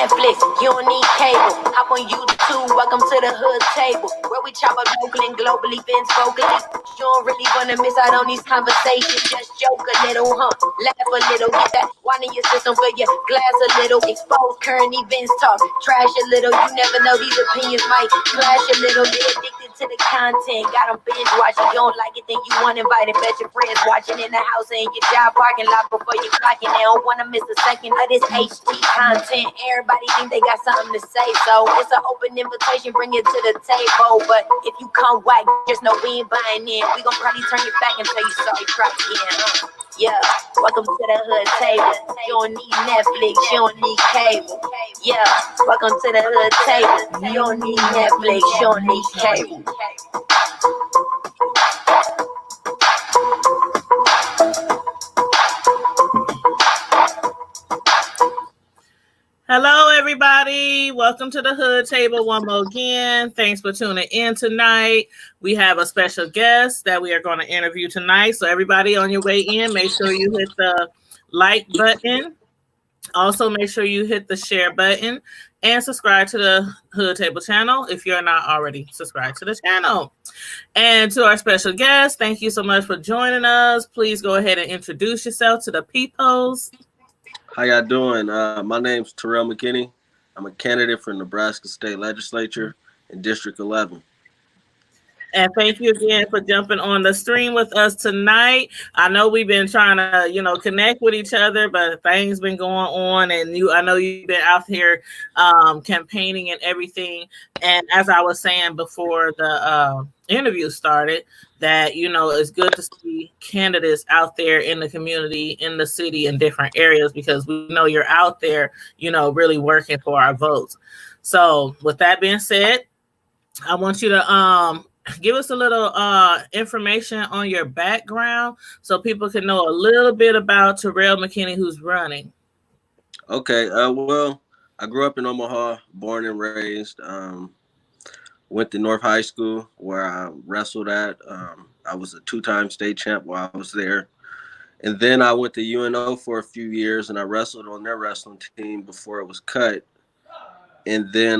Netflix, you don't need cable. Hop on YouTube, welcome to the hood table, where we chop up locally and globally, Vince vocally. You don't really wanna miss out on these conversations. Just joke a little, laugh a little, get that wine in your system, fill your glass a little, expose current events, talk trash a little. You never know, these opinions might clash a little. They addicted to the content, got them binge watching. You don't like it, then you want invited. Bet your friends watching in the house and your job parking lot before you clocking. They don't wanna miss a second of this HD content. Everybody think they got something to say, so it's an open invitation, bring it to the table. But if you come whack, just know we ain't buying in. We gon' probably turn your back until you sorry, cry again. Yeah, welcome to the hood table. You don't need Netflix, you don't need cable. Yeah, welcome to the hood table. You don't need Netflix, you don't need cable. Hello, everybody. Welcome to the Hood Table one more again. Thanks for tuning in tonight. We have a special guest that we are going to interview tonight. So everybody on your way in, make sure you hit the like button. Also, make sure you hit the share button and subscribe to the Hood Table channel if you're not already subscribed to the channel. And to our special guest, thank you so much for joining us. Please go ahead and introduce yourself to the peoples. How y'all doing? My name's Terrell McKinney. I'm a candidate for Nebraska State Legislature in District 11. And thank you again for jumping on the stream with us tonight. I know we've been trying to, connect with each other, but things been going on, and I know you've been out here campaigning and everything. And as I was saying before the interview started, that it's good to see candidates out there in the community, in the city, in different areas, because we know you're out there, really working for our votes. So with that being said, I want you to give us a little information on your background so people can know a little bit about Terrell McKinney, who's running. Okay. Well, I grew up in Omaha, born and raised. Went to North High School where I wrestled at. I was a 2-time state champ while I was there. And then I went to UNO for a few years, and I wrestled on their wrestling team before it was cut. And then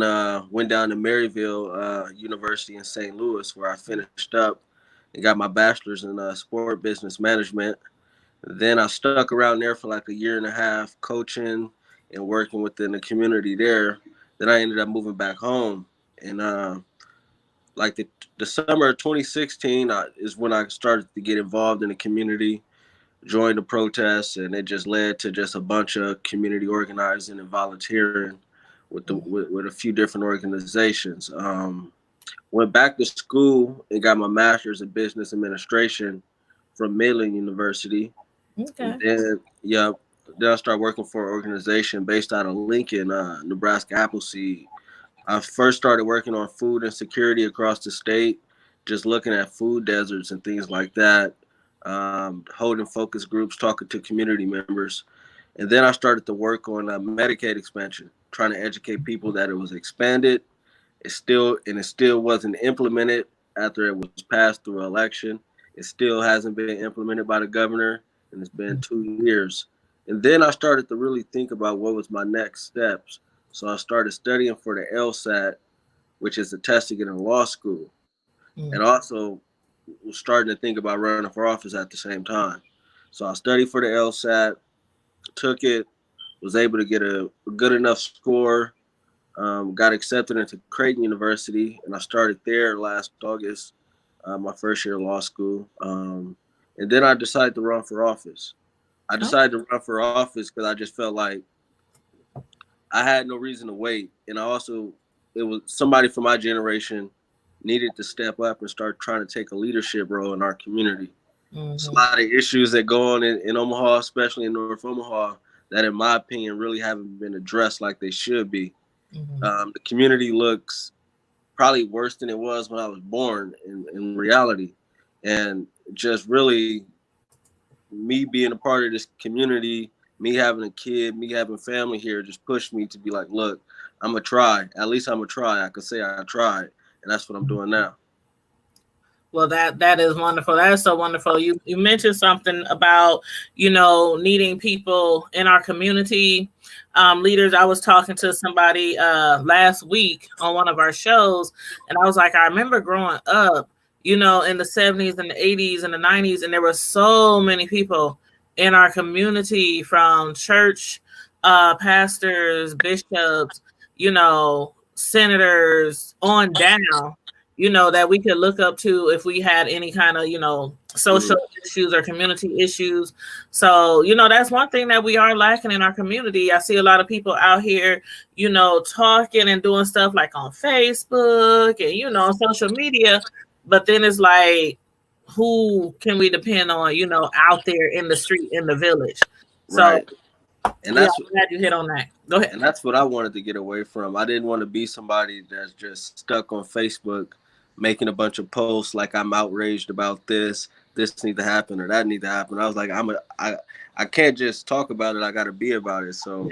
went down to Maryville University in St. Louis, where I finished up and got my bachelor's in sport business management. Then I stuck around there for like a year and a half, coaching and working within the community there. Then I ended up moving back home. And like the summer of 2016 is when I started to get involved in the community, joined the protests, and it just led to just a bunch of community organizing and volunteering with a few different organizations. Went back to school and got my master's in business administration from Midland University. Okay. And then I started working for an organization based out of Lincoln, Nebraska Appleseed. I first started working on food insecurity across the state, just looking at food deserts and things like that, holding focus groups, talking to community members. And then I started to work on Medicaid expansion, trying to educate people that it was expanded. It still wasn't implemented after it was passed through an election. It still hasn't been implemented by the governor, and it's been 2 years. And then I started to really think about what was my next steps. So I started studying for the LSAT, which is the test to get in law school. And also was starting to think about running for office at the same time. So I studied for the LSAT, took it, was able to get a good enough score, got accepted into Creighton University, and I started there last August, my first year of law school. And then I decided to run for office. I decided to run for office because I just felt like I had no reason to wait. And it was somebody from my generation needed to step up and start trying to take a leadership role in our community. There's a lot of issues that go on in Omaha, especially in North Omaha, that in my opinion really haven't been addressed like they should be. The community looks probably worse than it was when I was born in reality. And just really me being a part of this community, me having a kid, me having family here just pushed me to be like, look, I'm going to try. At least I'm going to try. I could say I tried. And that's what I'm doing now. Well, that is wonderful. That is so wonderful. You mentioned something about, you know, needing people in our community, leaders. I was talking to somebody last week on one of our shows, and I was like, I remember growing up, you know, in the 70s and the 80s and the 90s, and there were so many people in our community, from church pastors, bishops, you know, senators on down, you know, that we could look up to if we had any kind of, you know, social issues or community issues. So, you know, that's one thing that we are lacking in our community. I see a lot of people out here, you know, talking and doing stuff like on Facebook and, you know, social media. But then it's like, who can we depend on, you know, out there in the street, in the village? So, Right. And yeah, that's I'm glad you hit on that. Go ahead. and that's what I wanted to get away from. I didn't want to be somebody that's just stuck on Facebook making a bunch of posts like I'm outraged about this need to happen or that need to happen. I was like, I can't just talk about it. I got to be about it. So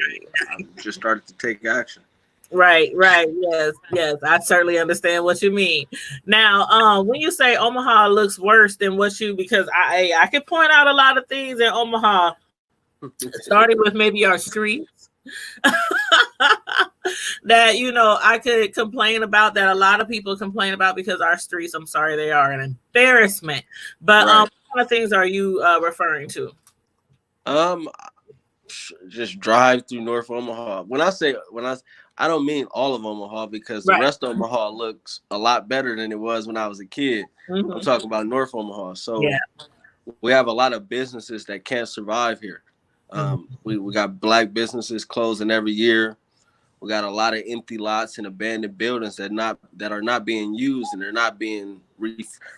I just started to take action. Right. Yes. I certainly understand what you mean. Now, when you say Omaha looks worse than what you, because I could point out a lot of things in Omaha, starting with maybe our streets, that, you know, I could complain about, that a lot of people complain about, because our streets, I'm sorry, they are an embarrassment. But Right. what kind of things are you referring to? Just drive through North Omaha. I don't mean all of Omaha, because the Right. rest of Omaha looks a lot better than it was when I was a kid. I'm talking about North Omaha. So we have a lot of businesses that can't survive here. We got black businesses closing every year. We got a lot of empty lots and abandoned buildings that are not being used, and they're not being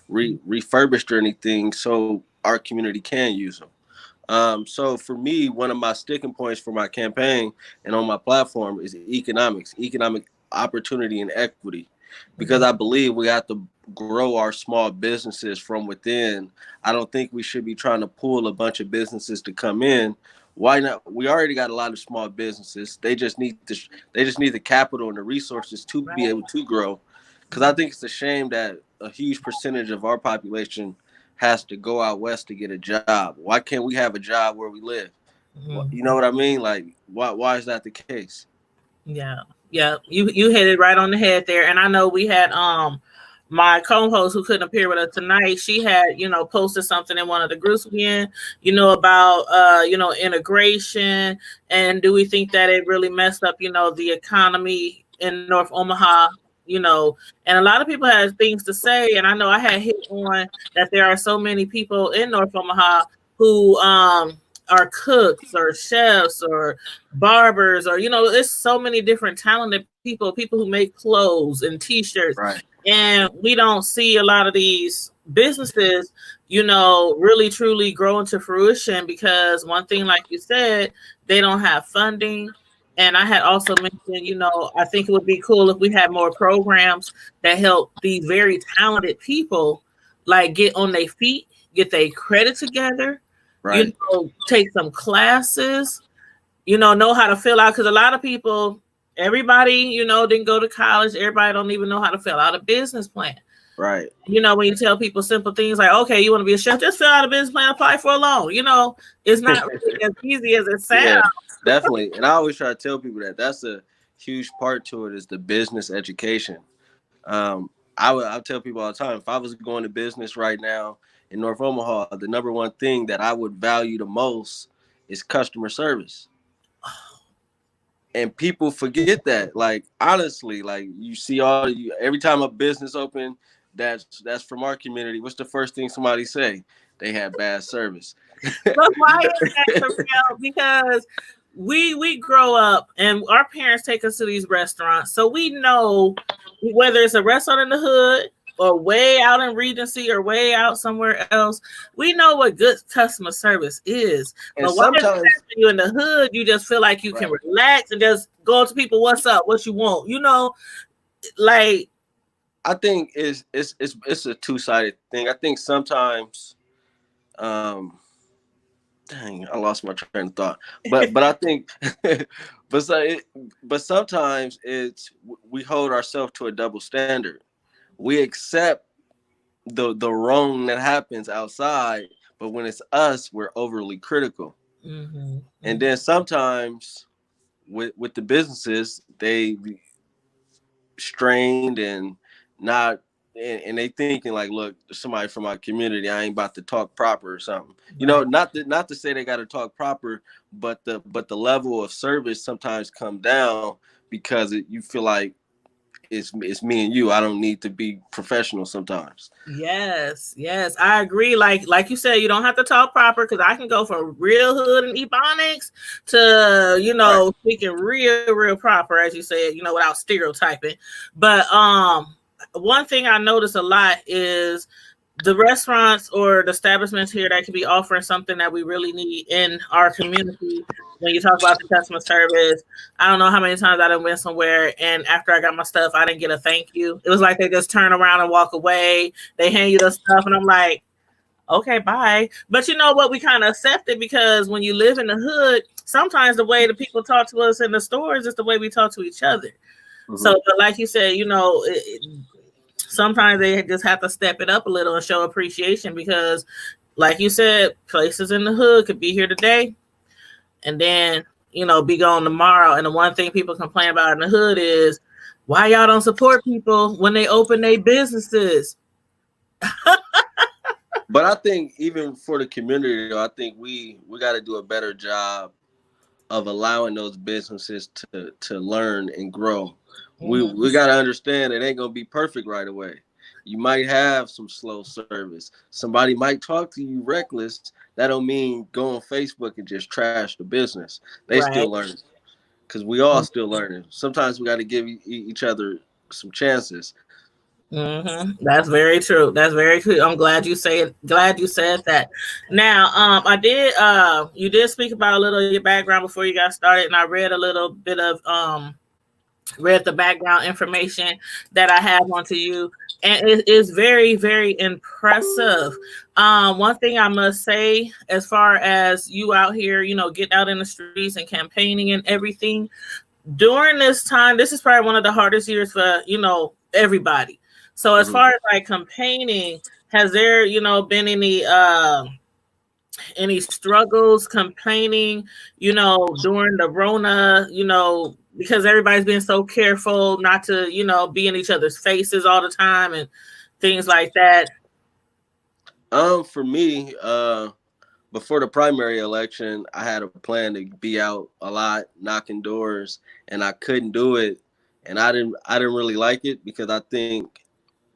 refurbished or anything, so our community can use them. So for me, one of my sticking points for my campaign and on my platform is economic opportunity and equity, because I believe we have to grow our small businesses from within. I don't think we should be trying to pull a bunch of businesses to come in. Why not? We already got a lot of small businesses. They just need the capital and the resources to be able to grow. Because I think it's a shame that a huge percentage of our population has to go out west to get a job. Why can't we have a job where we live? You know what I mean? Like, why is that the case? Yeah. You hit it right on the head there. And I know we had my co-host who couldn't appear with us tonight. She had, you know, posted something in one of the groups we in, you know, about you know, integration, and do we think that it really messed up, you know, the economy in North Omaha, you know, and a lot of people have things to say. And I know I had hit on that there are so many people in North Omaha who are cooks or chefs or barbers, or, you know, there's so many different talented people who make clothes and t-shirts. Right. And we don't see a lot of these businesses, you know, really truly grow into fruition, because one thing, like you said, they don't have funding. And I had also mentioned, you know, I think it would be cool if we had more programs that help these very talented people, like, get on their feet, get their credit together, Right. you know, take some classes, you know how to fill out. Because a lot of people, everybody, you know, didn't go to college. Everybody don't even know how to fill out a business plan. Right. You know, when you tell people simple things like, okay, you want to be a chef, just fill out a business plan, apply for a loan. You know, it's not really as easy as it sounds. Yeah, definitely. And I always try to tell people that that's a huge part to it, is the business education. I tell people all the time, if I was going to business right now in North Omaha, the number one thing that I would value the most is customer service. And people forget that. Like, honestly, like, you see every time a business open that's from our community, what's the first thing somebody say? They have bad service. But why is that, Terrell? Because we grow up and our parents take us to these restaurants, so we know whether it's a restaurant in the hood or way out in Regency or way out somewhere else, we know what good customer service is. And but why is sometimes when you're in the hood, you just feel like you can relax and just go up to people, what's up, what you want, you know? Like, I think it's a two-sided thing. I think sometimes, dang, I lost my train of thought. But I think, but sometimes we hold ourselves to a double standard. We accept the wrong that happens outside, but when it's us, we're overly critical. Mm-hmm. And then sometimes with the businesses, they strained and not, and they thinking like, look, somebody from my community, I ain't about to talk proper or something. You know, Right. not to say they got to talk proper, but the level of service sometimes come down because you feel like it's me and you. I don't need to be professional sometimes. Yes, yes, I agree. Like you said, you don't have to talk proper because I can go from real hood and ebonics to Right. speaking real proper, as you said, without stereotyping. But one thing I notice a lot is the restaurants or the establishments here that could be offering something that we really need in our community. When you talk about the customer service, I don't know how many times I done went somewhere and after I got my stuff, I didn't get a thank you. It was like they just turn around and walk away. They hand you the stuff, and I'm like, okay, bye. But you know what? We kind of accept it because when you live in the hood, sometimes the way the people talk to us in the stores is the way we talk to each other. Mm-hmm. So, but like you said, sometimes they just have to step it up a little and show appreciation because, like you said, places in the hood could be here today and then, be gone tomorrow. And the one thing people complain about in the hood is why y'all don't support people when they open their businesses. But I think even for the community, though, I think we got to do a better job of allowing those businesses to learn and grow. We got to understand it ain't gonna be perfect right away. You might have some slow service. Somebody might talk to you reckless. That don't mean go on Facebook and just trash the business. They Right. still learning because we all still learning. Sometimes we got to give each other some chances. That's very true. That's very true. I'm glad you say it. Glad you said that. Now, I did. You did speak about a little of your background before you got started, and I read a little bit of read the background information that I have onto you, and it is very, very impressive. One thing I must say, as far as you out here, getting out in the streets and campaigning and everything during this time, this is probably one of the hardest years for everybody. So as Mm-hmm. far as like campaigning, has there been any struggles campaigning, during the Rona, because everybody's being so careful not to, be in each other's faces all the time and things like that. For me, before the primary election, I had a plan to be out a lot, knocking doors, and I couldn't do it, and I didn't really like it because I think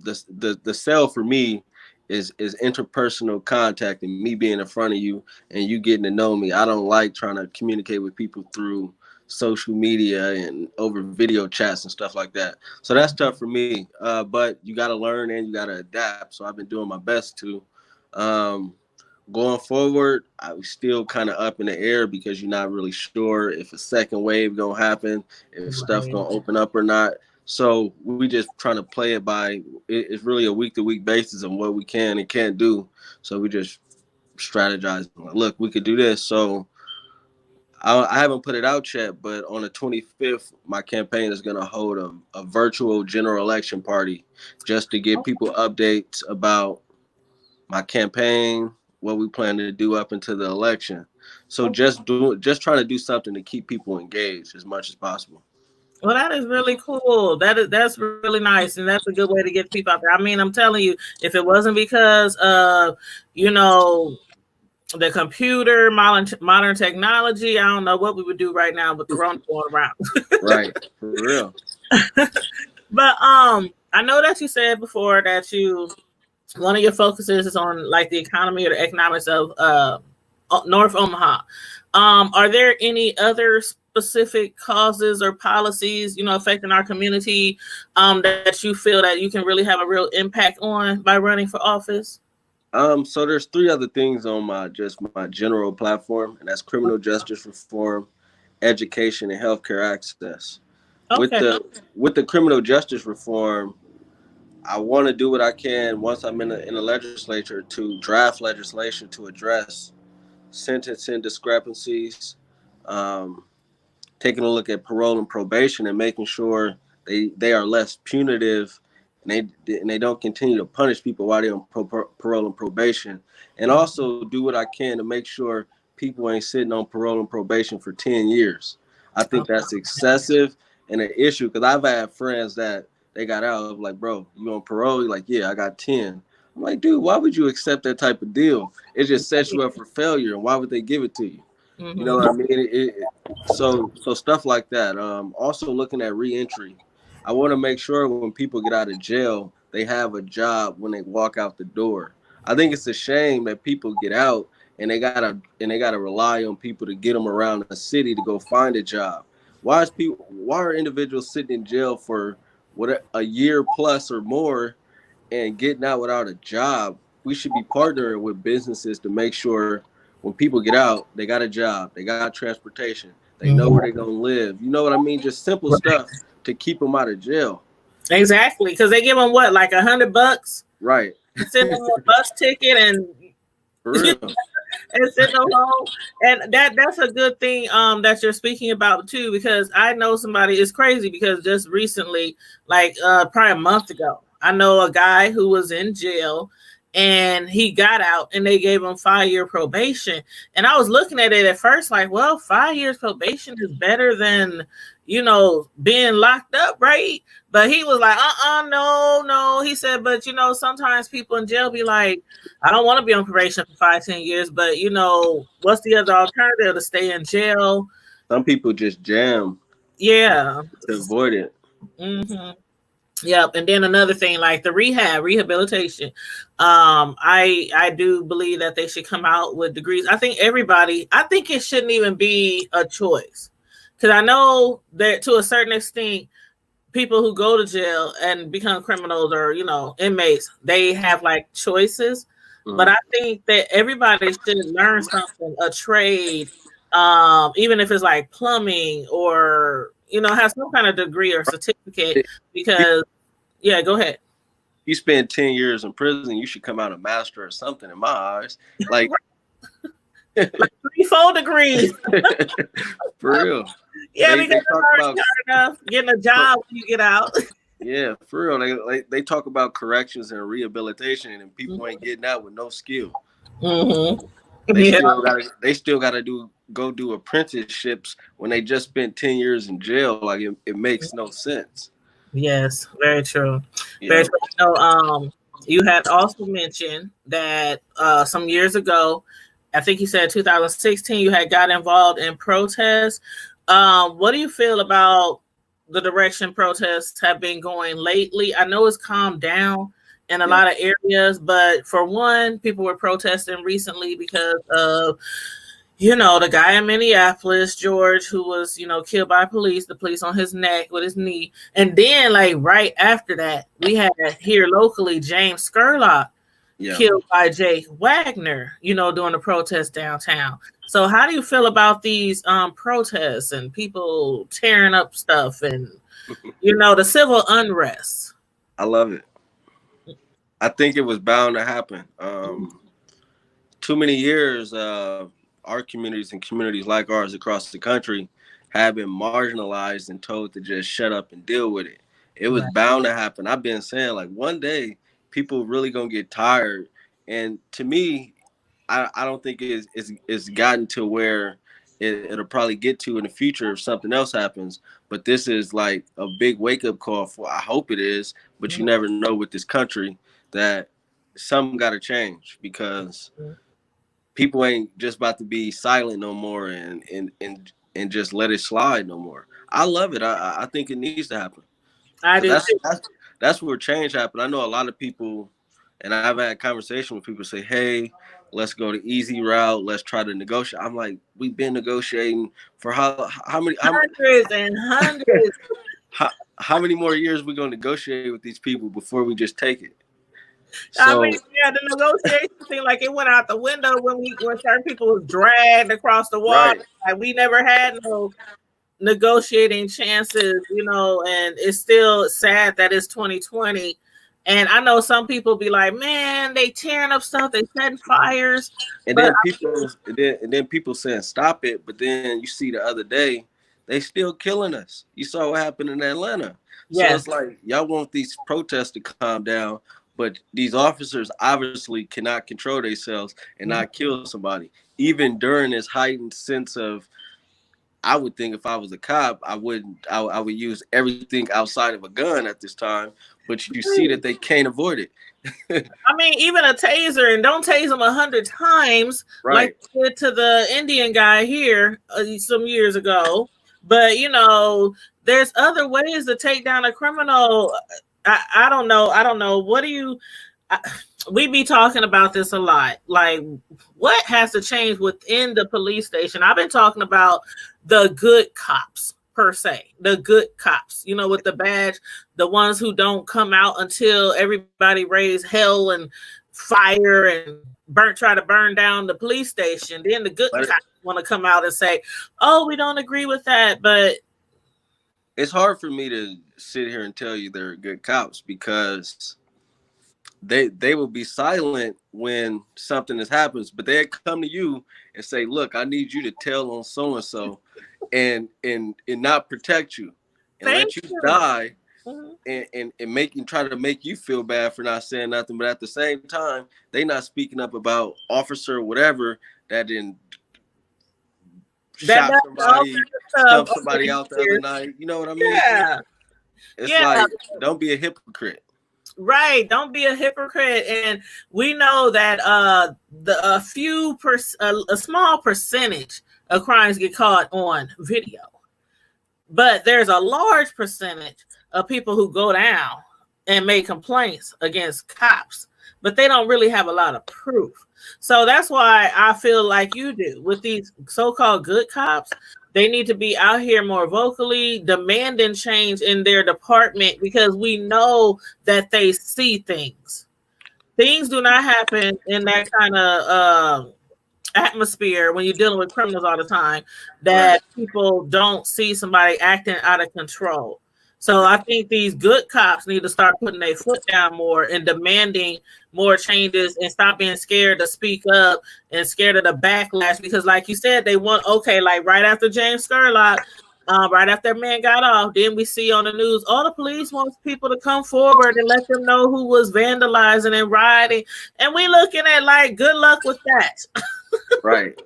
the sell for me is interpersonal contact and me being in front of you and you getting to know me. I don't like trying to communicate with people through social media and over video chats and stuff like that. So that's tough for me. But you got to learn and you got to adapt. So I've been doing my best to. Um, Going forward, I was still kind of up in the air because you're not really sure if a second wave gonna happen, if stuff Right. gonna open up or not. So we just trying to play it by. It's really a week to week basis on what we can and can't do. So we just strategize. Look, we could do this. So I haven't put it out yet, but on the 25th, my campaign is gonna hold a virtual general election party just to give people updates about my campaign, what we plan to do up until the election. So just trying to do something to keep people engaged as much as possible. Well, that is really cool. That's really nice, and that's a good way to get people out there. I mean, I'm telling you, if it wasn't because of you know the computer, modern technology, I don't know what we would do right now with the Corona going around. Right, for real. But I know that you said before that one of your focuses is on like the economy or the economics of North Omaha. Are there any other specific causes or policies, affecting our community, that you feel that you can really have a real impact on by running for office? So there's three other things on my general platform, and that's criminal justice reform, education, and healthcare access. With Okay. the criminal justice reform, I want to do what I can once I'm in the legislature to draft legislation to address sentencing discrepancies, um, taking a look at parole and probation and making sure they are less punitive and they don't continue to punish people while they're on parole and probation, and also do what I can to make sure people ain't sitting on parole and probation for 10 years. I think that's excessive and an issue because I've had friends that they got out of like, bro, you on parole? You're like, yeah, I got 10. I'm like, dude, why would you accept that type of deal? It just sets you up for failure, and why would they give it to you? You know what I mean? So stuff like that. Also looking at reentry. I want to make sure when people get out of jail, they have a job when they walk out the door. I think it's a shame that people get out and they gotta rely on people to get them around the city to go find a job. Why are individuals sitting in jail for a year plus or more and getting out without a job? We should be partnering with businesses to make sure when people get out, they got a job, they got transportation, they know where they're gonna live. You know what I mean? Just simple stuff to keep them out of jail. Exactly, because they give them what, like $100, right? Send them a bus ticket and for real. And send them home. And that's a good thing that you're speaking about too, because I know somebody is crazy because just recently, like probably a month ago, I know a guy who was in jail and he got out and they gave him 5-year probation. And I was looking at it at first like, well, 5 years probation is better than, being locked up, right? But he was like, no. He said, but sometimes people in jail be like, I don't want to be on probation for 5-10 years, but what's the other alternative? To stay in jail? Some people just jam. Yeah. To avoid it. Mm-hmm. Yep. And then another thing, like the rehabilitation. I do believe that they should come out with degrees. I think it shouldn't even be a choice. Because I know that to a certain extent, people who go to jail and become criminals or, inmates, they have like choices. Mm-hmm. But I think that everybody should learn something, a trade, even if it's like plumbing or, have some kind of degree or certificate because, yeah, go ahead. You spend 10 years in prison, you should come out a master or something in my eyes. Like 3-4 degrees. For real. Yeah, because it's hard enough getting a job when you get out. Yeah, for real. They talk about corrections and rehabilitation, and people ain't getting out with no skill. Mm-hmm. They still gotta go do apprenticeships when they just spent 10 years in jail. Like it makes no sense. Yes, very true. Yeah. Very true. You had also mentioned that some years ago, I think you said 2016, you had got involved in protests. What do you feel about the direction protests have been going lately? I know it's calmed down in a lot of areas, but for one, people were protesting recently because of, the guy in Minneapolis, George, who was, killed by police, the police on his neck with his knee. And then like right after that, we had here locally, James Scurlock killed by Jake Wagner, during the protest downtown. So how do you feel about these protests and people tearing up stuff and, the civil unrest? I love it. I think it was bound to happen. Too many years, our communities and communities like ours across the country have been marginalized and told to just shut up and deal with it. It was bound to happen. I've been saying like one day people really gonna get tired. And to me, I don't think it's gotten to where it'll probably get to in the future if something else happens. But this is like a big wake up call for, I hope it is, but you never know with this country that something got to change because people ain't just about to be silent no more and just let it slide no more. I love it. I think it needs to happen. I do. That's where change happened. I know a lot of people, and I've had conversation with people say, hey, let's go the easy route. Let's try to negotiate. I'm like, we've been negotiating for how many hundreds and hundreds. How many more years we going to negotiate with these people before we just take it? So, the negotiation seemed like it went out the window when certain people was dragged across the water. Right. Like we never had no negotiating chances, and it's still sad that it's 2020. And I know some people be like, man, they tearing up stuff, they setting fires. And then people saying stop it, but then you see the other day they still killing us. You saw what happened in Atlanta. So Yes. it's like y'all want these protests to calm down, but these officers obviously cannot control themselves and not kill somebody. Even during this heightened sense of, I would think if I was a cop, I would use everything outside of a gun at this time. But you see that they can't avoid it. I mean, even a taser, and don't tase them 100 times, Right. like they did to the Indian guy here some years ago. But you know, there's other ways to take down a criminal. I don't know. I don't know. What do you? We be talking about this a lot. Like, what has to change within the police station? I've been talking about the good cops per se, the good cops, you know, with the badge, the ones who don't come out until everybody raise hell and fire and try to burn down the police station. Then the good cops want to come out and say, oh, we don't agree with that. But it's hard for me to sit here and tell you they're good cops, because they will be silent when something happens, but they come to you and say, look, I need you to tell on so and so and not protect you and let you die, and try to make you feel bad for not saying nothing. But at the same time, they not speaking up about officer or whatever that didn't shot somebody, stumped somebody out the other night. You know what I mean? Yeah. It's like, don't be a hypocrite. Right, don't be a hypocrite. And we know that a small percentage of crimes get caught on video, but there's a large percentage of people who go down and make complaints against cops, but they don't really have a lot of proof. So that's why I feel like you do with these so-called good cops. They need to be out here more vocally demanding change in their department, because we know that they see things. Things do not happen in that kind of atmosphere when you're dealing with criminals all the time, that people don't see somebody acting out of control. So I think these good cops need to start putting their foot down more and demanding more changes, and stop being scared to speak up and scared of the backlash. Because like you said, they want, okay, like right after James Scurlock, right after that man got off, then we see on the news, all the police wants people to come forward and let them know who was vandalizing and rioting. And we looking at like, good luck with that. Right.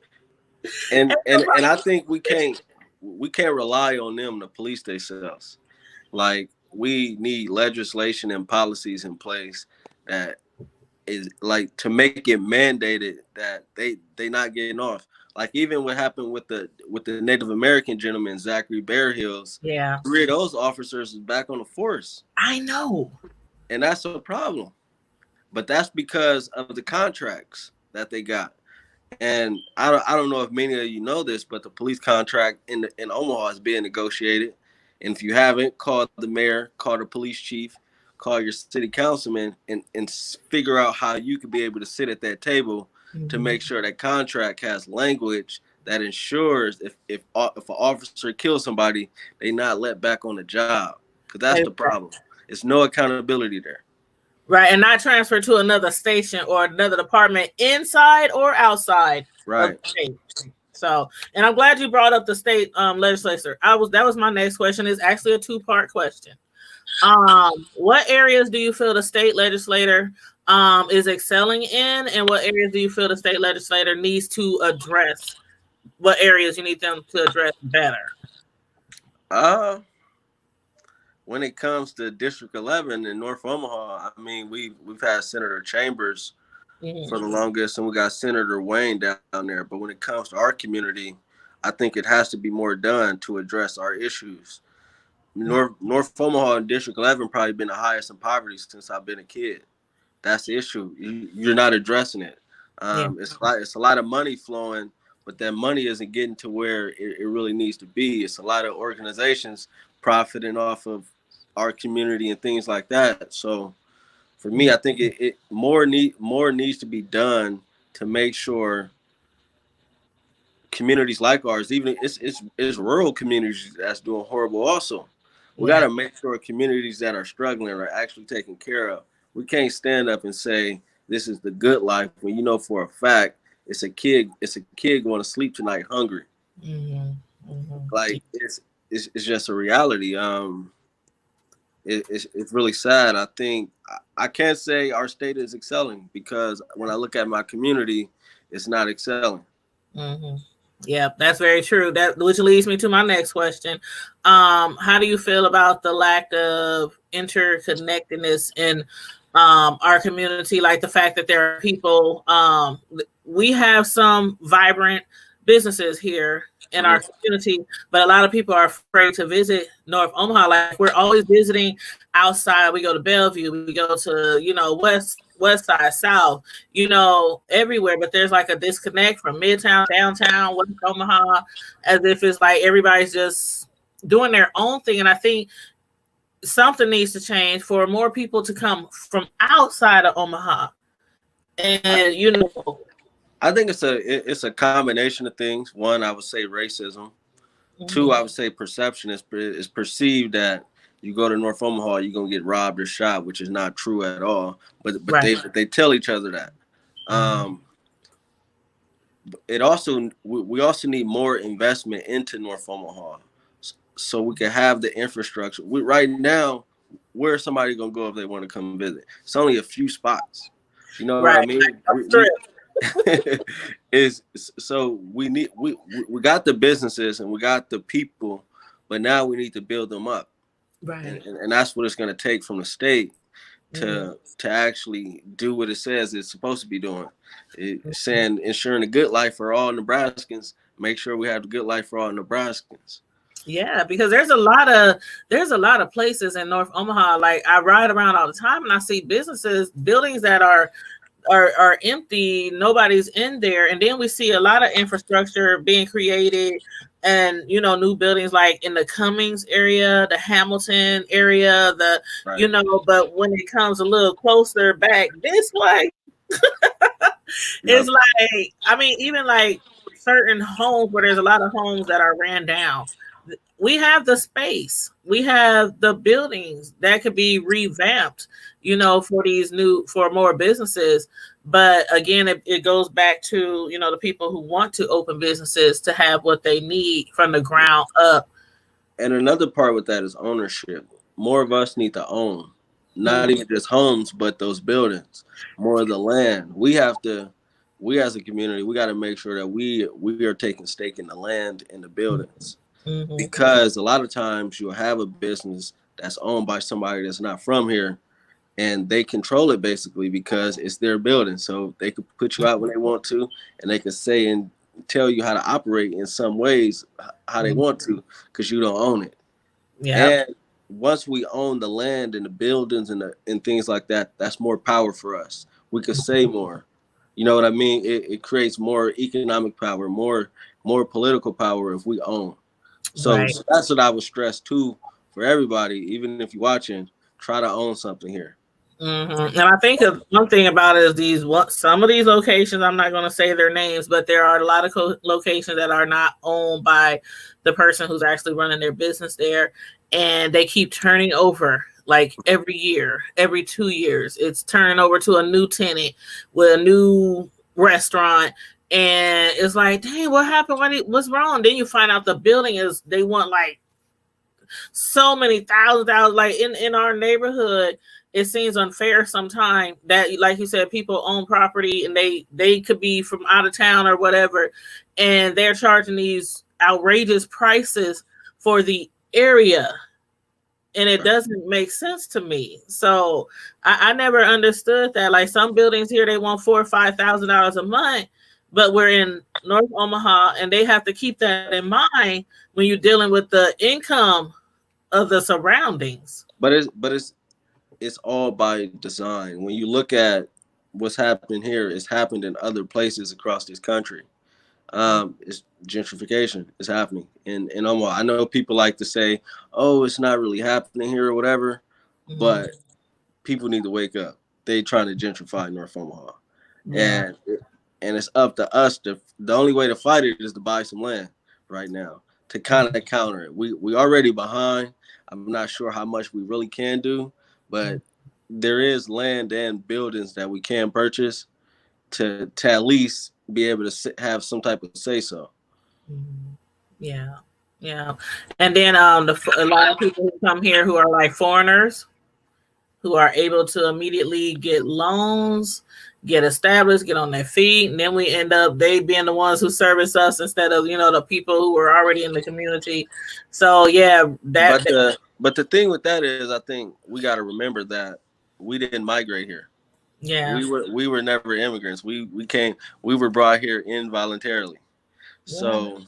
And I think we can't rely on them to police themselves. Like, we need legislation and policies in place that is like to make it mandated that they not getting off. Like, even what happened with the Native American gentleman, Zachary Bear Hills. Yeah. 3 of those officers is back on the force. I know. And that's a problem. But that's because of the contracts that they got. And I don't know if many of you know this, but the police contract in Omaha is being negotiated. And if you haven't, call the mayor, call the police chief, call your city councilman, and figure out how you could be able to sit at that table to make sure that contract has language that ensures if an officer kills somebody, they not let back on the job. Because that's the problem. It's no accountability there. Right, and not transfer to another station or another department inside or outside. Right. So, and I'm glad you brought up the state legislature. That was my next question. It's actually a 2-part question. What areas do you feel the state legislator is excelling in, and what areas do you feel the state legislator needs to address? What areas you need them to address better? When it comes to District 11 in North Omaha, I mean, we've had Senator Chambers for the longest, and we got Senator Wayne down there. But when it comes to our community, I think it has to be more done to address our issues. North Omaha and District 11 probably been the highest in poverty since I've been a kid. That's the issue. You're not addressing it. It's a lot of money flowing, but that money isn't getting to where it really needs to be. It's a lot of organizations profiting off of our community and things like that. So for me, I think more needs to be done to make sure communities like ours, even it's rural communities that's doing horrible also. We got to make sure communities that are struggling are actually taken care of. We can't stand up and say this is the good life when you know for a fact it's a kid going to sleep tonight hungry. Like it's just a reality. It's really sad. I think I can't say our state is excelling because when I look at my community, it's not excelling. Mm-hmm. Yeah, that's very true. That which leads me to my next question. How do you feel about the lack of interconnectedness in our community? Like the fact that there are people, we have some vibrant businesses here in our community, but a lot of people are afraid to visit North Omaha. Like we're always visiting outside. We go to Bellevue, we go to, west side, south, everywhere, but there's like a disconnect from Midtown, downtown, West Omaha, as if it's like everybody's just doing their own thing. And I think something needs to change for more people to come from outside of Omaha. And I think it's a combination of things. One, I would say racism. Mm-hmm. Two, I would say perception is perceived that you go to North Omaha, you're gonna get robbed or shot, which is not true at all. But right. they tell each other that. It also we also need more investment into North Omaha, so we can have the infrastructure. Right now, where's somebody gonna go if they want to come visit? It's only a few spots. You know right. what I mean? So we got the businesses and we got the people, but now we need to build them up. Right. And that's what it's going to take from the state to actually do what it says it's supposed to be doing. It's saying ensuring a good life for all Nebraskans. Make sure we have a good life for all Nebraskans. Yeah, because there's a lot of places in North Omaha. Like I ride around all the time and I see buildings that are empty, nobody's in there, and then we see a lot of infrastructure being created and new buildings like in the Cummings area, the Hamilton area, right. But when it comes a little closer back this way, it's like, I mean, even like certain homes where there's a lot of homes that are ran down, we have the space, we have the buildings that could be revamped, for more businesses. But again, it goes back to, the people who want to open businesses to have what they need from the ground up. And another part with that is ownership. More of us need to own, not even just homes, but those buildings, more of the land. We as a community, we got to make sure that we are taking stake in the land and the buildings. Mm-hmm. Because a lot of times you'll have a business that's owned by somebody that's not from here, and they control it basically because it's their building. So they could put you out when they want to, and they can say and tell you how to operate in some ways how they want to, because you don't own it. Yeah. And once we own the land and the buildings and things like that, that's more power for us. We could say more. You know what I mean? It creates more economic power, more political power if we own. So, right. So that's what I would stress too for everybody. Even if you're watching, try to own something here. Mm-hmm. And I think one thing about it is some of these locations, I'm not going to say their names, but there are a lot of locations that are not owned by the person who's actually running their business there. And they keep turning over like every year, every 2 years. It's turning over to a new tenant with a new restaurant. And it's like, dang, what happened? What's wrong? Then you find out the building they want like so many thousands, like in our neighborhood. It seems unfair sometimes that, like you said, people own property and they could be from out of town or whatever, and they're charging these outrageous prices for the area. And it doesn't make sense to me. So I never understood that. Like some buildings here, they want $4,000 or $5,000 a month, but we're in North Omaha and they have to keep that in mind when you're dealing with the income of the surroundings. But it's all by design. When you look at what's happening here, it's happened in other places across this country. It's gentrification is happening in Omaha. I know people like to say, "Oh, it's not really happening here" or whatever, but people need to wake up. They trying to gentrify North Omaha, and it's up to us. The only way to fight it is to buy some land right now to kind of counter it. We already behind. I'm not sure how much we really can do, but there is land and buildings that we can purchase to at least be able to have some type of say so. Yeah. Yeah. And then a lot of people who come here who are like foreigners who are able to immediately get loans, get established, get on their feet, and then we end up they being the ones who service us instead of the people who were already in the community. So yeah, but the thing with that is, I think we got to remember that we didn't migrate here. Yeah, we were never immigrants. We we were brought here involuntarily. So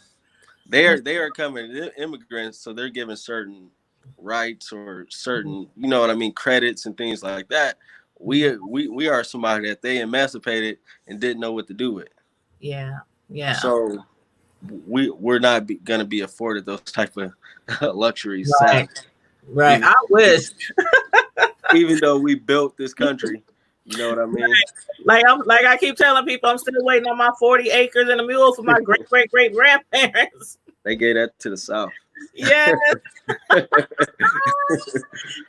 they are coming immigrants, so they're given certain rights or certain, you know what I mean, credits and things like that. We are somebody that they emancipated and didn't know what to do with. Yeah, yeah. So we're not going to be afforded those type of luxuries. Right. Right. I wish. Even though we built this country, you know what I mean? Like I keep telling people, I'm still waiting on my 40 acres and a mule for my great grandparents. They gave that to the South. Yes.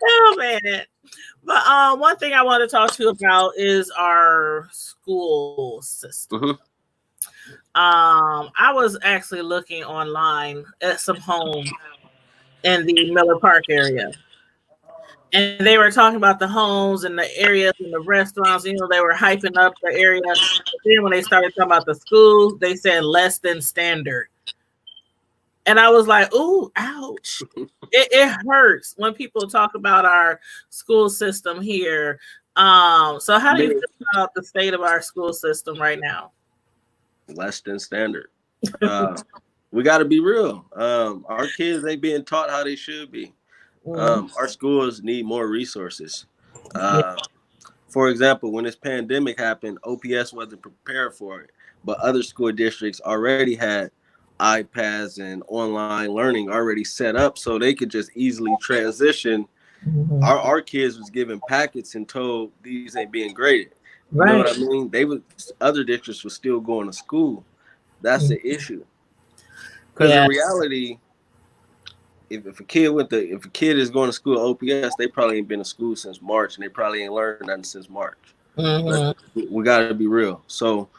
Oh man. But one thing I want to talk to you about is our school system. Mm-hmm. I was actually looking online at some homes in the Miller Park area. And they were talking about the homes and the areas and the restaurants. They were hyping up the area. But then when they started talking about the schools, they said less than standard. And I was like, ooh, ouch. It hurts when people talk about our school system here. So how do you feel about the state of our school system right now? Less than standard. We got to be real. Our kids ain't being taught how they should be. Our schools need more resources. For example, when this pandemic happened, OPS wasn't prepared for it, but other school districts already had iPads and online learning already set up so they could just easily transition. Our kids was given packets and told these ain't being graded. You know what I mean? Other districts were still going to school. That's the issue. Because in reality, if a kid is going to school at OPS, they probably ain't been to school since March, and they probably ain't learned nothing since March. We got to be real. So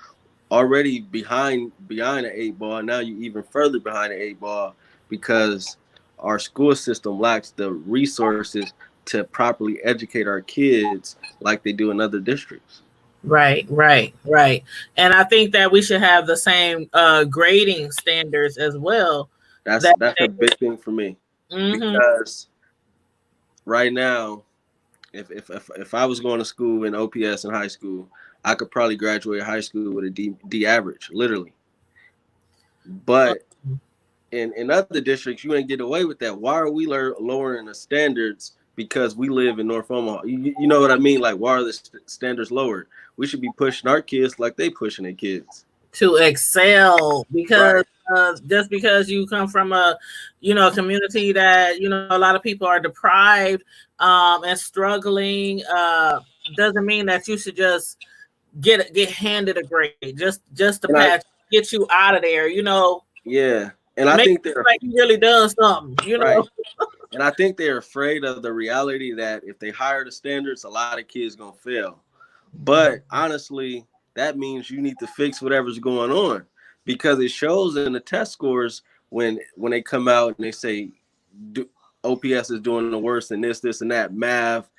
already behind the 8 ball, now you even further behind the 8 ball because our school system lacks the resources to properly educate our kids like they do in other districts. Right. And I think that we should have the same grading standards as well. That's a big thing for me. Because right now, if I was going to school in OPS in high school, I could probably graduate high school with a D average, literally. But in other districts, you ain't get away with that. Why are we lowering the standards? Because we live in North Omaha. You know what I mean? Like, why are the standards lowered? We should be pushing our kids like they pushing their kids to excel, because just because you come from a community that a lot of people are deprived and struggling doesn't mean that you should just get handed a grade just to pass, get you out of there. Yeah, and I think they're like you really done something. Right. And I think they're afraid of the reality that if they hire the standards, a lot of kids gonna fail. But honestly, that means you need to fix whatever's going on, because it shows in the test scores when they come out and they say OPS is doing the worst in this, and that, math,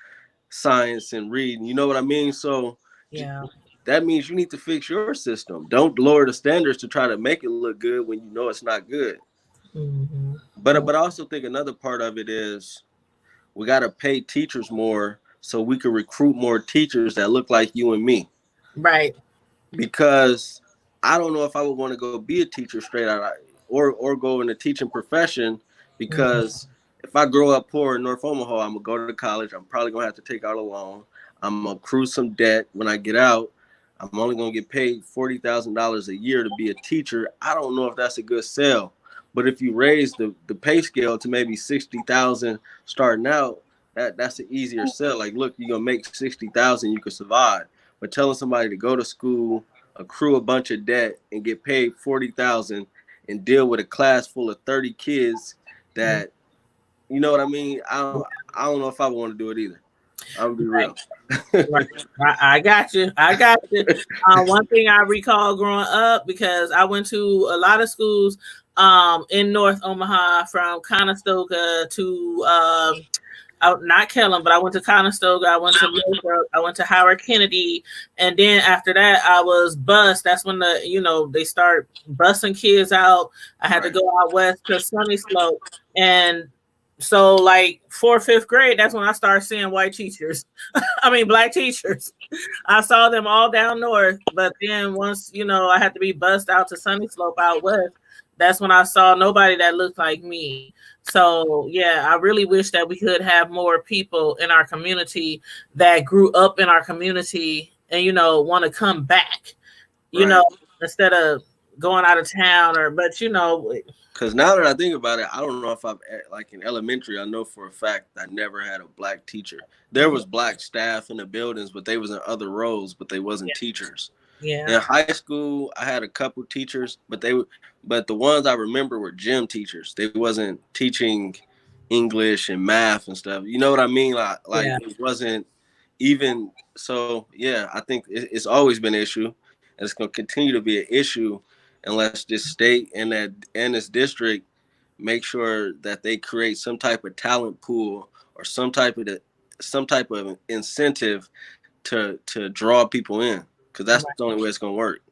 science, and reading. You know what I mean? So yeah, that means you need to fix your system. Don't lower the standards to try to make it look good when you know it's not good. But I also think another part of it is we got to pay teachers more so we can recruit more teachers that look like you and me. Right. Because I don't know if I would want to go be a teacher straight out or go in the teaching profession, because if I grow up poor in North Omaha, I'm going to go to college. I'm probably going to have to take out a loan. I'm going to accrue some debt when I get out. I'm only going to get paid $40,000 a year to be a teacher. I don't know if that's a good sell. But if you raise the pay scale to maybe $60,000 starting out, that's an easier sell. Like, look, you're gonna make $60,000, you can survive. But telling somebody to go to school, accrue a bunch of debt, and get paid $40,000 and deal with a class full of 30 kids, that, you know what I mean? I don't know if I want to do it either. I'm gonna be real. I got you. One thing I recall growing up, because I went to a lot of schools in North Omaha from Conestoga to not Kellam, but I went to Conestoga, I went to Lathrop, I went to Howard Kennedy, and then after that I was bused. That's when they start busing kids out. I had to go out west to Sunny Slope, and so like 4th, 5th grade, that's when I started seeing white teachers. I mean black teachers. I saw them all down north, but then once I had to be bused out to Sunny Slope out west, that's when I saw nobody that looked like me. So yeah, I really wish that we could have more people in our community that grew up in our community and want to come back, instead of going out of town Because now that I think about it, I don't know if I've, like in elementary, I know for a fact I never had a black teacher. There was black staff in the buildings, but they was in other roles, but they wasn't teachers. Yeah. In high school, I had a couple teachers, but the ones I remember were gym teachers. They wasn't teaching English and math and stuff. You know what I mean? Like It wasn't even. So yeah, I think it's always been an issue, and it's going to continue to be an issue unless this state and this district make sure that they create some type of talent pool or some type of incentive to draw people in. Because that's the only way it's going to work.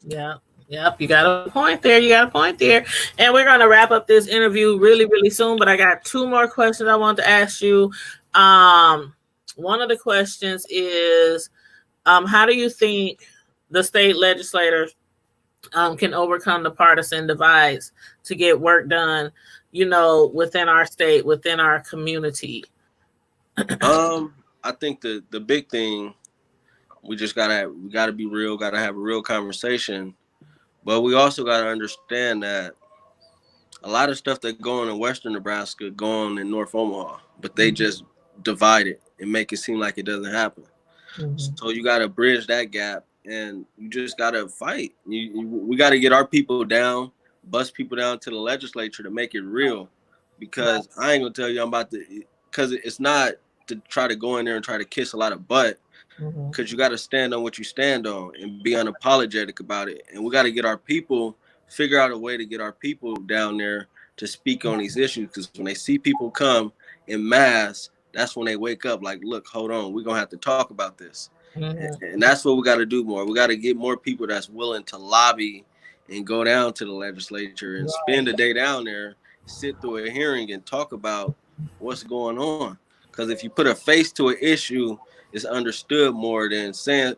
Yeah. Yep. You got a point there. And we're going to wrap up this interview really, really soon. But I got 2 more questions I want to ask you. One of the questions is, how do you think the state legislators can overcome the partisan divides to get work done, within our state, within our community? I think the big thing, we gotta be real, gotta have a real conversation. But we also gotta understand that a lot of stuff that go on in Western Nebraska go on in North Omaha, but they just divide it and make it seem like it doesn't happen. Mm-hmm. So you gotta bridge that gap, and you just gotta fight. We gotta get our people down, bust people down to the legislature to make it real. Because I ain't gonna tell you because it's not to try to go in there and try to kiss a lot of butt. Because you got to stand on what you stand on and be unapologetic about it. And we got to figure out a way to get our people down there to speak on these issues. Because when they see people come in mass, that's when they wake up like, look, hold on, we're going to have to talk about this. And that's what we got to do more. We got to get more people that's willing to lobby and go down to the legislature and spend a day down there, sit through a hearing and talk about what's going on. Because if you put a face to an issue, it's understood more than saying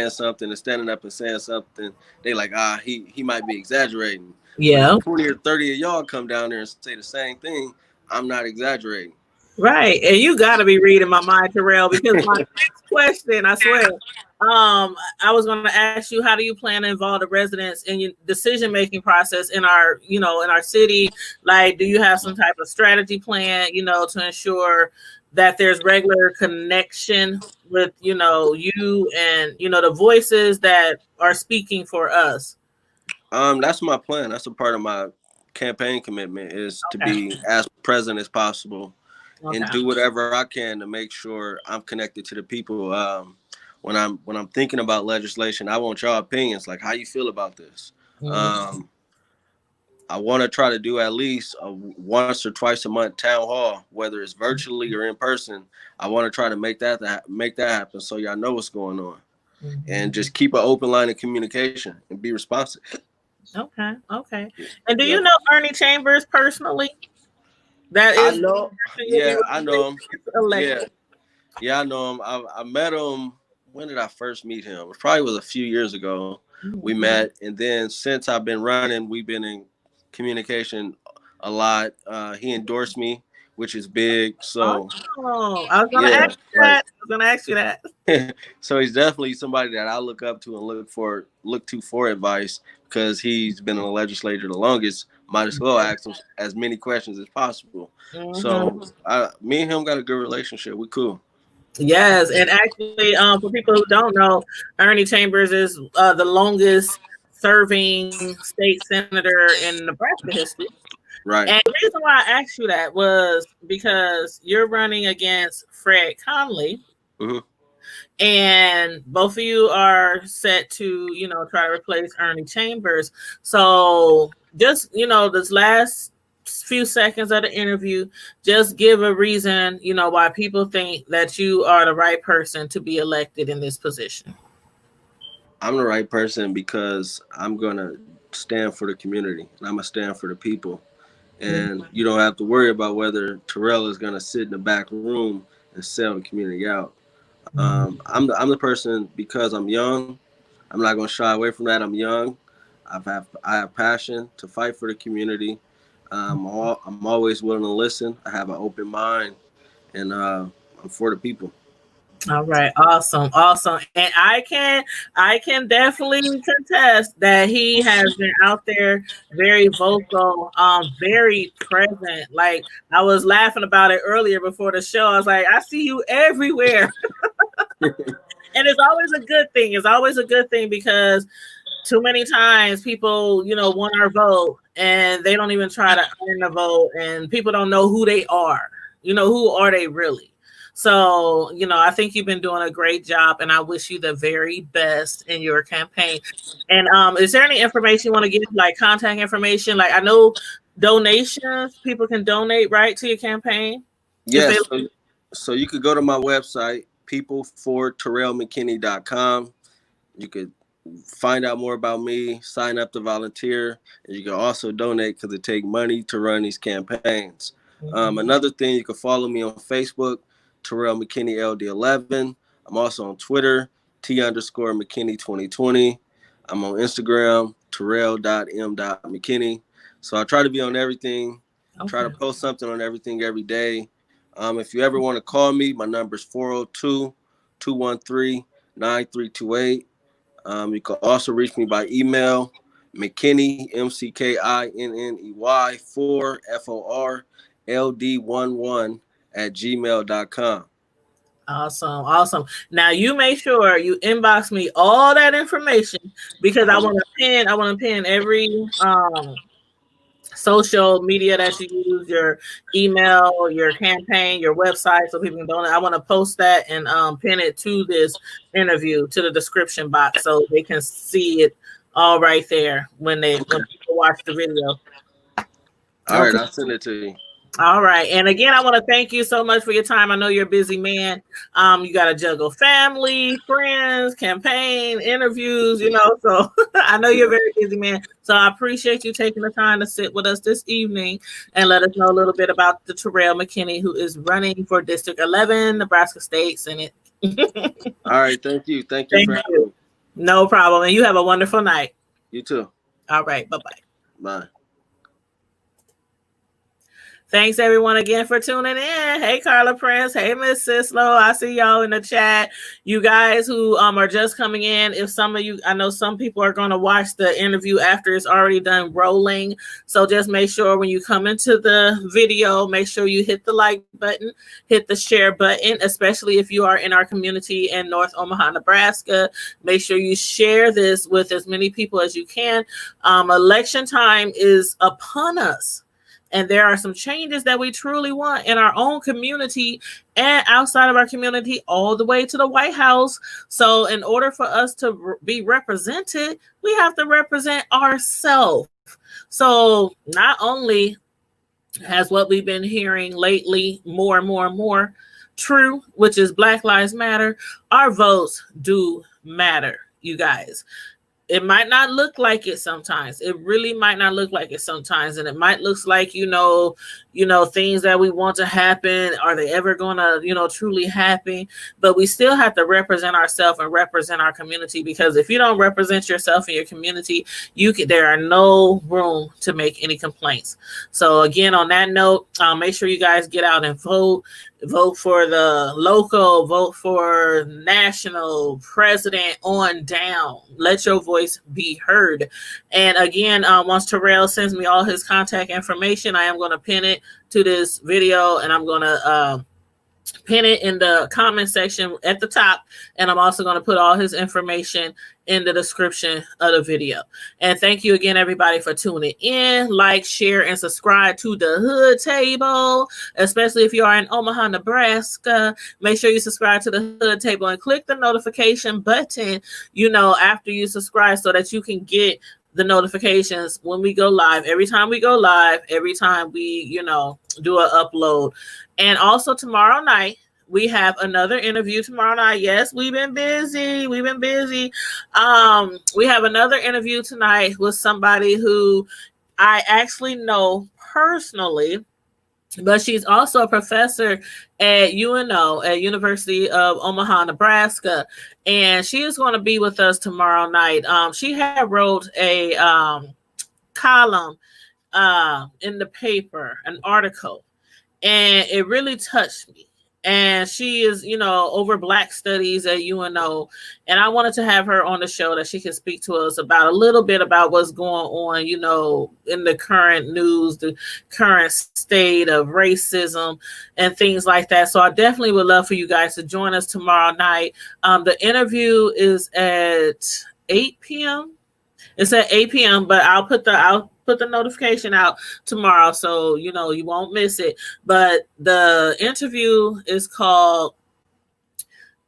something and standing up and saying something. They like, he might be exaggerating. Yeah. 20 or 30 of y'all come down there and say the same thing. I'm not exaggerating. Right. And you got to be reading my mind, Terrell, because my next question, I swear, I was going to ask you, how do you plan to involve the residents in your decision-making process in our city? Like, do you have some type of strategy plan, to ensure that there's regular connection with, you and, the voices that are speaking for us? That's my plan. That's a part of my campaign commitment is to be as present as possible and do whatever I can to make sure I'm connected to the people. When I'm thinking about legislation, I want y'all opinions. Like, how you feel about this? I want to try to do at least a once or twice a month town hall, whether it's virtually or in person. I want to try to make that happen so y'all know what's going on, and just keep an open line of communication and be responsive. Okay. And do you know Ernie Chambers personally? I know. Yeah, I know him. Yeah, I know him. I met him. When did I first meet him? It probably was a few years ago. We met, and then since I've been running, we've been in communication a lot. He endorsed me, which is big. So I was gonna ask you that. So he's definitely somebody that I look up to and look to for advice, because he's been in the legislature the longest. Might as well ask him as many questions as possible. So me and him got a good relationship. We cool. Yes, and actually, for people who don't know, Ernie Chambers is the longest serving state senator in Nebraska history. Right. And the reason why I asked you that was because you're running against Fred Conley. And both of you are set to, try to replace Ernie Chambers. So just, this last few seconds of the interview, just give a reason, why people think that you are the right person to be elected in this position. I'm the right person because I'm gonna stand for the community and I'm gonna stand for the people. And you don't have to worry about whether Terrell is gonna sit in the back room and sell the community out. I'm the person because I'm young. I'm not gonna shy away from that. I'm young. I have passion to fight for the community. I'm always willing to listen. I have an open mind, and I'm for the people. All right, awesome, and I can definitely contest that he has been out there very vocal, very present. Like, I was laughing about it earlier before the show. I was like, I see you everywhere, and it's always a good thing. It's always a good thing because too many times people, want our vote and they don't even try to earn the vote, and people don't know who they are. Who are they really? So, I think you've been doing a great job, and I wish you the very best in your campaign. And is there any information you want to give, like contact information? Like, I know donations, people can donate, right, to your campaign? Yes. So you could go to my website, peopleforterrellmckinney.com. You could find out more about me, sign up to volunteer, and you can also donate because it takes money to run these campaigns. Another thing, you can follow me on Facebook, Terrell McKinney LD11. I'm also on Twitter, T_McKinney 2020. I'm on Instagram, Terrell.m.McKinney. So I try to be on everything. Okay. Try to post something on everything every day. If you ever want to call me, my number is 402-213-9328. You can also reach me by email, McKinney, McKinney 4 FORLD11 @gmail.com. Awesome. Now you make sure you inbox me all that information because I want to pin every social media that you use, your email, your campaign, your website, so people can donate. I want to post that and pin it to this interview, to the description box, so they can see it all right there when people watch the video. All right, I'll send it to you. All right. And again, I want to thank you so much for your time. I know you're a busy man. You got to juggle family, friends, campaign, interviews, so I know you're a very busy man. So I appreciate you taking the time to sit with us this evening and let us know a little bit about the Terrell McKinney, who is running for District 11, Nebraska State Senate. All right. Thank you. Thank you for having me. No problem. And you have a wonderful night. You too. All right. Bye-bye. Bye. Thanks everyone again for tuning in. Hey, Carla Prince. Hey, Miss Sislo. I see y'all in the chat. You guys who are just coming in, if some of you, I know some people are going to watch the interview after it's already done rolling. So just make sure when you come into the video, make sure you hit the like button, hit the share button, especially if you are in our community in North Omaha, Nebraska. Make sure you share this with as many people as you can. Election time is upon us. And there are some changes that we truly want in our own community and outside of our community, all the way to the White House. So in order for us to be represented, we have to represent ourselves. So not only has what we've been hearing lately more and more true, which is Black Lives Matter, our votes do matter, you guys. It might not look like it sometimes. It really might not look like it sometimes. And it might look like, things that we want to happen. Are they ever going to, truly happen? But we still have to represent ourselves and represent our community, because if you don't represent yourself and your community, there are no room to make any complaints. So again, on that note, make sure you guys get out and vote. Vote for the local, vote for national, president on down. Let your voice be heard. And again, once Terrell sends me all his contact information, I am going to pin it to this video, and I'm going to pin it in the comment section at the top. And I'm also going to put all his information in the description of the video. And thank you again, everybody, for tuning in. Like, share, and subscribe to the Hood Table, especially if you are in Omaha, Nebraska. Make sure you subscribe to the Hood Table and click the notification button, after you subscribe, so that you can get the notifications when we go live. Every time we go live, every time we, do an upload. And also tomorrow night, we have another interview tomorrow night. Yes, we've been busy. We have another interview tonight with somebody who I actually know personally, but she's also a professor at UNO, at University of Omaha, Nebraska, and she is going to be with us tomorrow night. She had wrote a column in the paper, an article, and it really touched me. And she is, over Black studies at UNO. And I wanted to have her on the show that she can speak to us about a little bit about what's going on, in the current news, the current state of racism and things like that. So I definitely would love for you guys to join us tomorrow night. The interview is at 8 p.m. It's at 8 p.m., but I'll put the notification out tomorrow, so you won't miss it. But the interview is called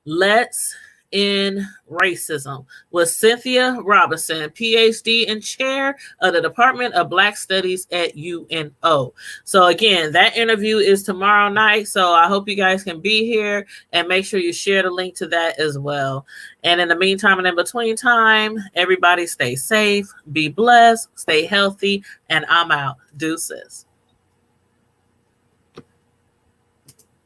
Let's End Racism with Cynthia Robinson, PhD and chair of the Department of Black Studies at UNO. So again, that interview is tomorrow night. So I hope you guys can be here, and make sure you share the link to that as well. And in the meantime and in between time, everybody stay safe, be blessed, stay healthy, and I'm out. Deuces.